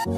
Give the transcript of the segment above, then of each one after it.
Hey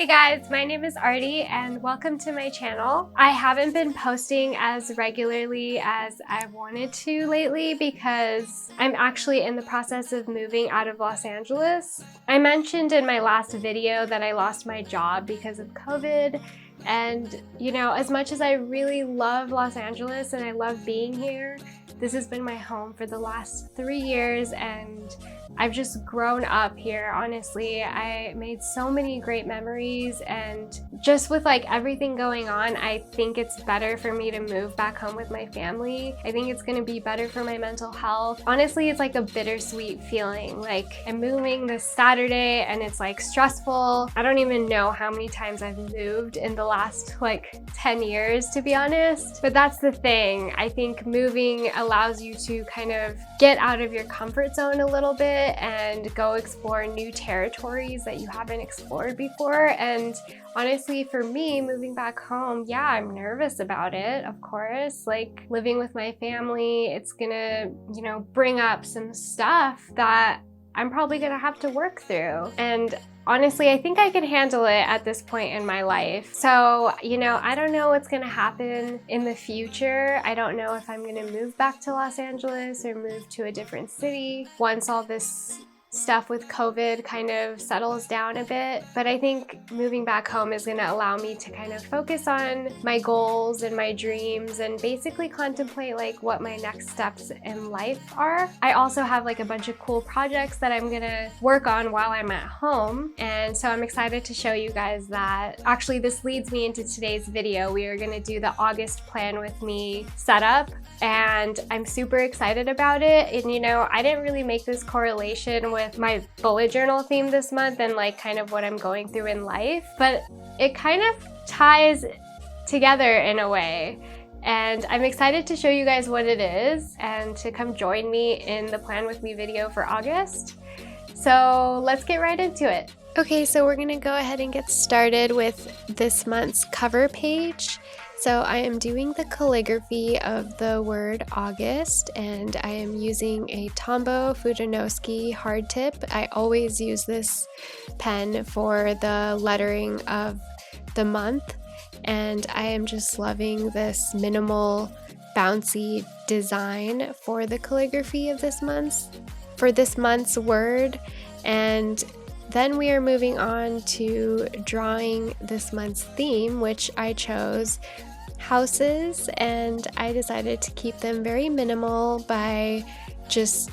guys, my name is Artie and welcome to my channel. I haven't been posting as regularly as I wanted to lately because I'm actually in the process of moving out of Los Angeles. I mentioned in my last video that I lost my job because of COVID, and you know, as much as I really love Los Angeles and I love being here, this has been my home for the last 3 years and I've just grown up here, honestly. I made so many great memories, and just with like everything going on, I think it's better for me to move back home with my family. I think it's gonna be better for my mental health. Honestly, it's like a bittersweet feeling. Like, I'm moving this Saturday and it's like stressful. I don't even know how many times I've moved in the last like 10 years, to be honest. But that's the thing. I think moving allows you to kind of get out of your comfort zone a little bit and go explore new territories that you haven't explored before. And honestly, for me, moving back home, yeah, I'm nervous about it, of course. Like, living with my family, it's gonna, you know, bring up some stuff that I'm probably gonna have to work through. And honestly, I think I can handle it at this point in my life. So, you know, I don't know what's gonna happen in the future. I don't know if I'm gonna move back to Los Angeles or move to a different city once all this stuff with COVID kind of settles down a bit. But I think moving back home is gonna allow me to kind of focus on my goals and my dreams and basically contemplate like what my next steps in life are. I also have like a bunch of cool projects that I'm gonna work on while I'm at home. And so I'm excited to show you guys that. Actually, this leads me into today's video. We are gonna do the August plan with me setup, and I'm super excited about it. And you know, I didn't really make this correlation with my bullet journal theme this month and like kind of what I'm going through in life, but it kind of ties together in a way. And I'm excited to show you guys what it is and to come join me in the Plan With Me video for August. So let's get right into it. Okay, so we're gonna go ahead and get started with this month's cover page. So I am doing the calligraphy of the word August, and I am using a Tombow Fudenoski hard tip. I always use this pen for the lettering of the month, and I am just loving this minimal, bouncy design for the calligraphy of this month's word. And then we are moving on to drawing this month's theme, which I chose houses, and I decided to keep them very minimal by just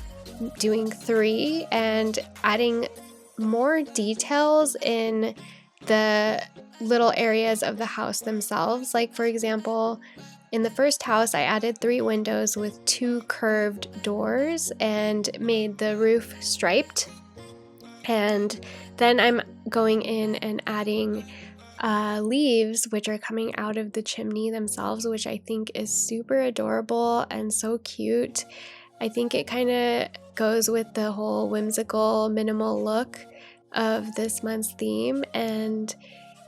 doing 3 and adding more details in the little areas of the house themselves. Like, for example, in the first house, I added 3 windows with 2 curved doors and made the roof striped. And then I'm going in and adding leaves, which are coming out of the chimney themselves, which I think is super adorable and so cute. I think it kind of goes with the whole whimsical, minimal look of this month's theme. And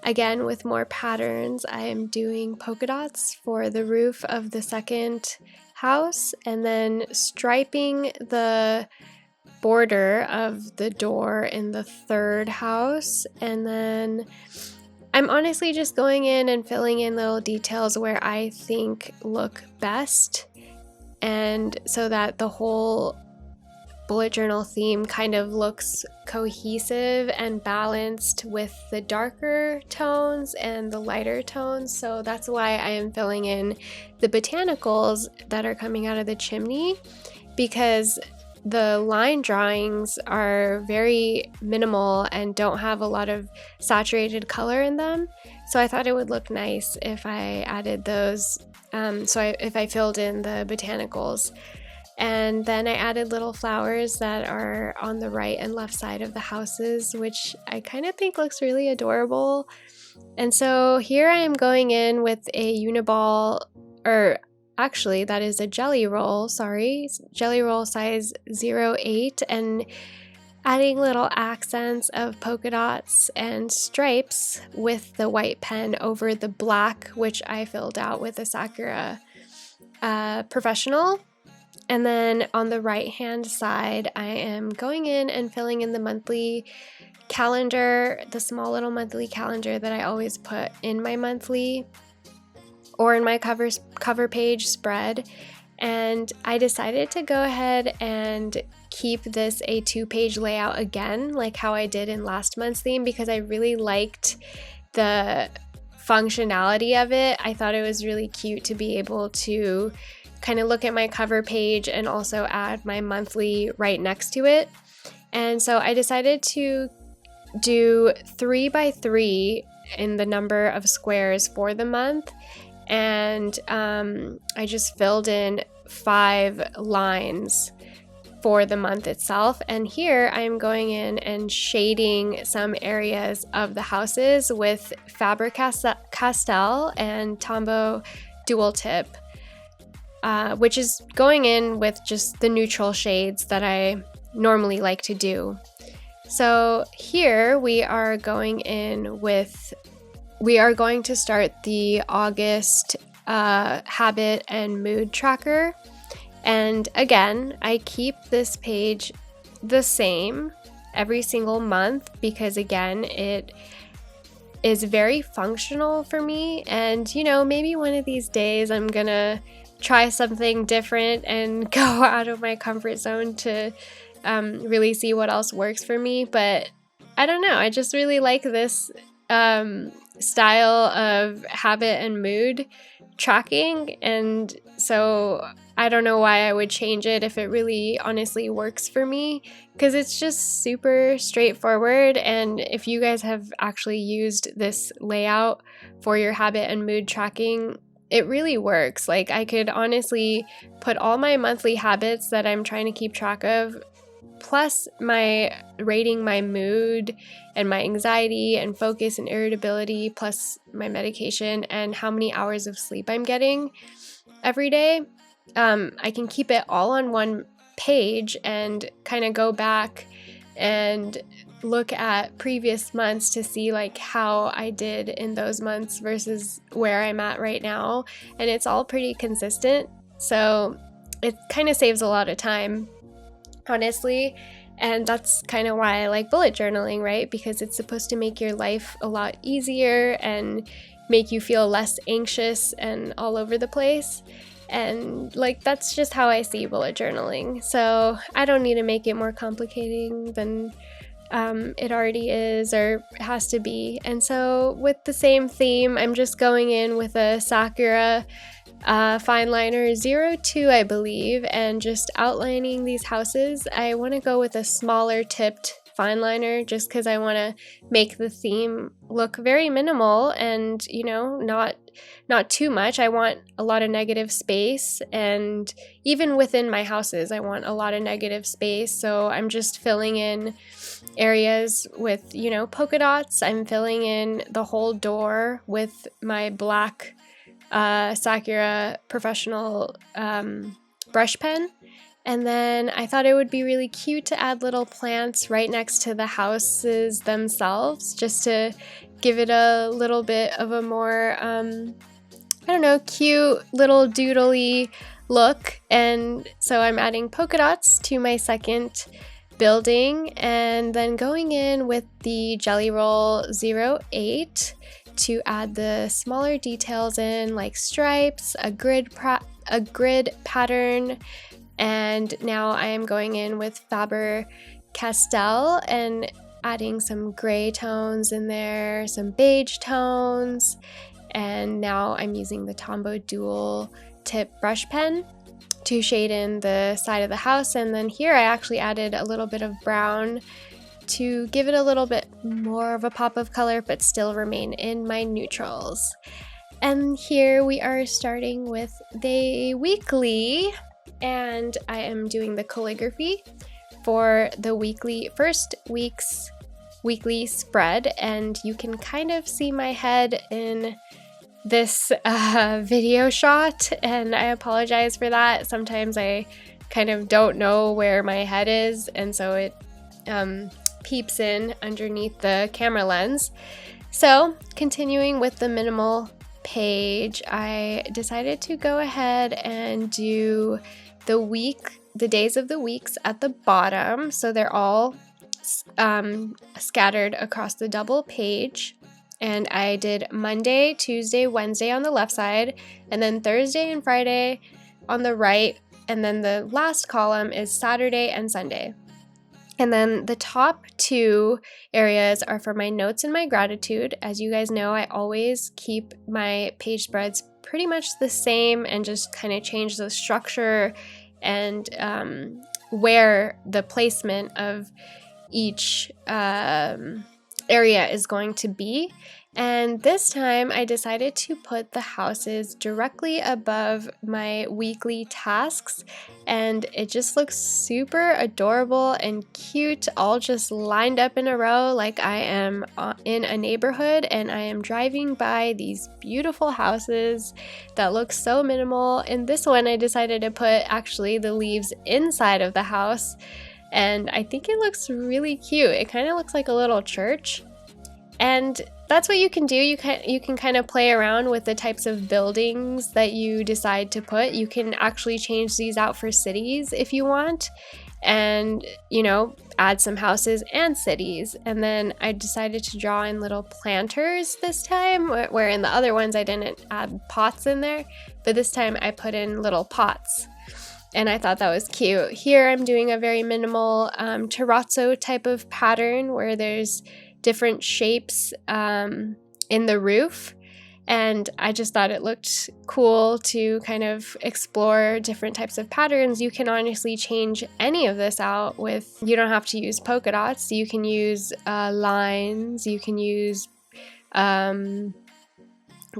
again, with more patterns, I am doing polka dots for the roof of the second house and then striping the border of the door in the third house. And then I'm honestly just going in and filling in little details where I think look best, and so that the whole bullet journal theme kind of looks cohesive and balanced with the darker tones and the lighter tones. So that's why I am filling in the botanicals that are coming out of the chimney, because the line drawings are very minimal and don't have a lot of saturated color in them. So I thought it would look nice if I added those, if I filled in the botanicals. And then I added little flowers that are on the right and left side of the houses, which I kind of think looks really adorable. And so here I am going in with a uniball, or actually, that is a jelly roll size 08, and adding little accents of polka dots and stripes with the white pen over the black, which I filled out with a Sakura Professional. And then on the right hand side, I am going in and filling in the monthly calendar, the small little monthly calendar that I always put in my monthly or in my cover page spread. And I decided to go ahead and keep this a 2-page layout again, like how I did in last month's theme, because I really liked the functionality of it. I thought it was really cute to be able to kind of look at my cover page and also add my monthly right next to it. And so I decided to do 3 by 3 in the number of squares for the month. And I just filled in 5 lines for the month itself. And here I'm going in and shading some areas of the houses with Faber-Castell and Tombow dual tip, which is going in with just the neutral shades that I normally like to do. So here we are going to start the August habit and mood tracker. And again, I keep this page the same every single month because again, it is very functional for me. And maybe one of these days I'm gonna try something different and go out of my comfort zone to really see what else works for me. But I don't know, I just really like this style of habit and mood tracking, and so I don't know why I would change it if it really honestly works for me, because it's just super straightforward. And if you guys have actually used this layout for your habit and mood tracking, it really works. Like, I could honestly put all my monthly habits that I'm trying to keep track of, plus my rating my mood and my anxiety and focus and irritability, plus my medication and how many hours of sleep I'm getting every day. I can keep it all on one page and kind of go back and look at previous months to see like how I did in those months versus where I'm at right now. And it's all pretty consistent. So it kind of saves a lot of time, honestly. And that's kind of why I like bullet journaling, right? Because it's supposed to make your life a lot easier and make you feel less anxious and all over the place. And like, that's just how I see bullet journaling. So I don't need to make it more complicating than it already is or has to be. And so with the same theme, I'm just going in with a Sakura fine liner 02, I believe, and just outlining these houses. I want to go with a smaller tipped fine liner just because I want to make the theme look very minimal and, not too much. I want a lot of negative space, and even within my houses, I want a lot of negative space. So I'm just filling in areas with, polka dots. I'm filling in the whole door with my black Sakura professional brush pen. And then I thought it would be really cute to add little plants right next to the houses themselves, just to give it a little bit of a more, cute little doodly look. And so I'm adding polka dots to my second building, and then going in with the Jelly Roll 08 to add the smaller details in, like stripes, a grid pattern. And now I am going in with Faber-Castell and adding some gray tones in there, some beige tones. And now I'm using the Tombow dual tip brush pen to shade in the side of the house. And then here I actually added a little bit of brown to give it a little bit more of a pop of color, but still remain in my neutrals. And here we are starting with the weekly, and I am doing the calligraphy for the first week's weekly spread. And you can kind of see my head in this video shot, and I apologize for that. Sometimes I kind of don't know where my head is, and so it peeps in underneath the camera lens. So continuing with the minimal page, I decided to go ahead and do the days of the weeks at the bottom. So they're all scattered across the double page. And I did Monday, Tuesday, Wednesday on the left side, and then Thursday and Friday on the right. And then the last column is Saturday and Sunday. And then the top two areas are for my notes and my gratitude. As you guys know, I always keep my page spreads pretty much the same and just kind of change the structure and where the placement of each area is going to be. And this time I decided to put the houses directly above my weekly tasks, and it just looks super adorable and cute, all just lined up in a row like I am in a neighborhood and I am driving by these beautiful houses that look so minimal. In this one I decided to put actually the leaves inside of the house, and I think it looks really cute. It kind of looks like a little church. And that's what you can do. You can kind of play around with the types of buildings that you decide to put. You can actually change these out for cities if you want, and add some houses and cities. And then I decided to draw in little planters this time, where in the other ones I didn't add pots in there, but this time I put in little pots. And I thought that was cute. Here I'm doing a very minimal terrazzo type of pattern where there's different shapes in the roof, and I just thought it looked cool to kind of explore different types of patterns. You can honestly change any of this out you don't have to use polka dots. You can use lines, you can use a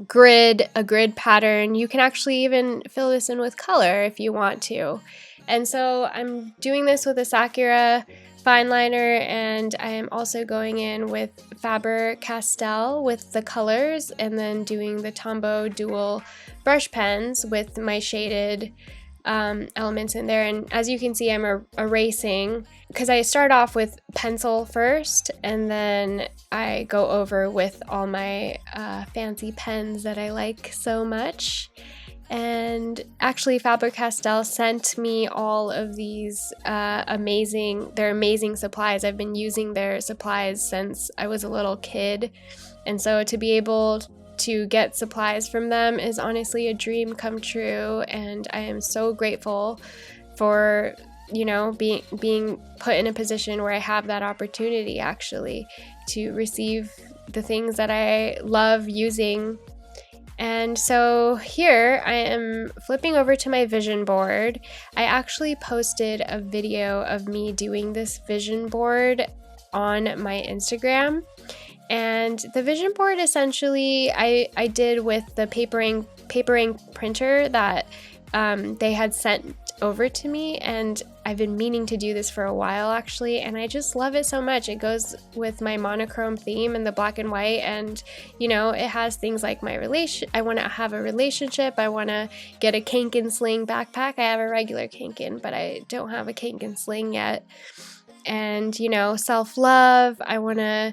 grid pattern. You can actually even fill this in with color if you want to. And so I'm doing this with a Sakura fine liner, and I am also going in with Faber-Castell with the colors, and then doing the Tombow dual brush pens with my shaded elements in there. And as you can see, I'm erasing because I start off with pencil first, and then I go over with all my fancy pens that I like so much. And actually Faber-Castell sent me all of these amazing supplies. I've been using their supplies since I was a little kid, and so to be able to get supplies from them is honestly a dream come true, and I am so grateful for being put in a position where I have that opportunity actually to receive the things that I love using. And so here I am flipping over to my vision board. I actually posted a video of me doing this vision board on my Instagram. And the vision board essentially I did with the paper ink printer that they had sent over to me, and I've been meaning to do this for a while actually, and I just love it so much. It goes with my monochrome theme and the black and white, and it has things like I want to have a relationship, I want to get a kink and sling backpack. I have a regular Kanken, but I don't have a kink and sling yet. And self-love, I want to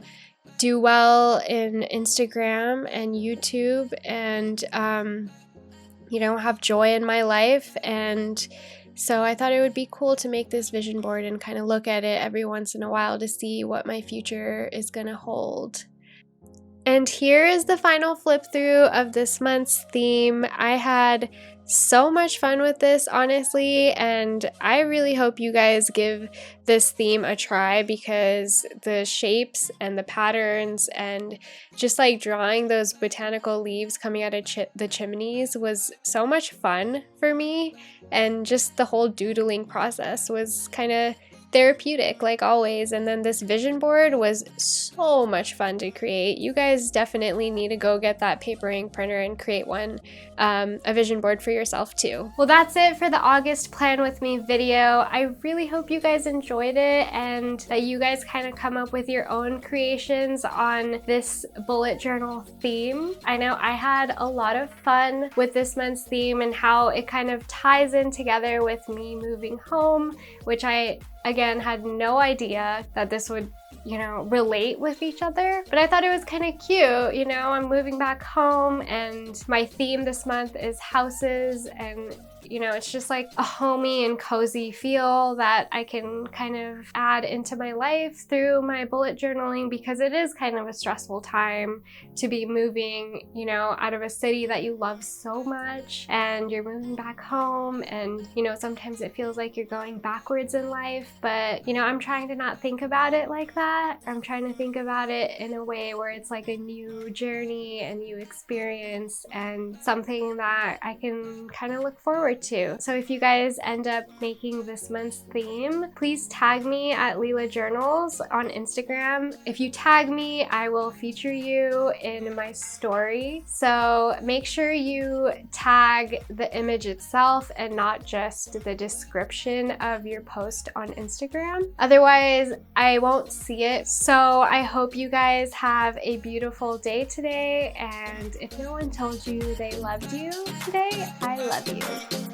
do well in Instagram and YouTube, and have joy in my life. And so I thought it would be cool to make this vision board and kind of look at it every once in a while to see what my future is going to hold. And here is the final flip through of this month's theme. I had so much fun with this, honestly, and I really hope you guys give this theme a try, because the shapes and the patterns and just like drawing those botanical leaves coming out of the chimneys was so much fun for me, and just the whole doodling process was kind of therapeutic like always. And then this vision board was so much fun to create. You guys definitely need to go get that paper ink printer and create one, a vision board for yourself too. Well, that's it for the August Plan With Me video. I really hope you guys enjoyed it, and that you guys kind of come up with your own creations on this bullet journal theme. I know I had a lot of fun with this month's theme and how it kind of ties in together with me moving home, which I again had no idea that this would you know, relate with each other. But I thought it was kind of cute, you know, I'm moving back home and my theme this month is houses, and you know, it's just like a homey and cozy feel that I can kind of add into my life through my bullet journaling, because it is kind of a stressful time to be moving, you know, out of a city that you love so much, and you're moving back home, and you know, sometimes it feels like you're going backwards in life. But you know, I'm trying to not think about it like that. I'm trying to think about it in a way where it's like a new journey, a new experience, and something that I can kind of look forward to. So if you guys end up making this month's theme, please tag me at Leela Journals on Instagram. If you tag me, I will feature you in my story. So make sure you tag the image itself and not just the description of your post on Instagram. Otherwise, I won't see it. So I hope you guys have a beautiful day today. And if no one told you they loved you today, I love you.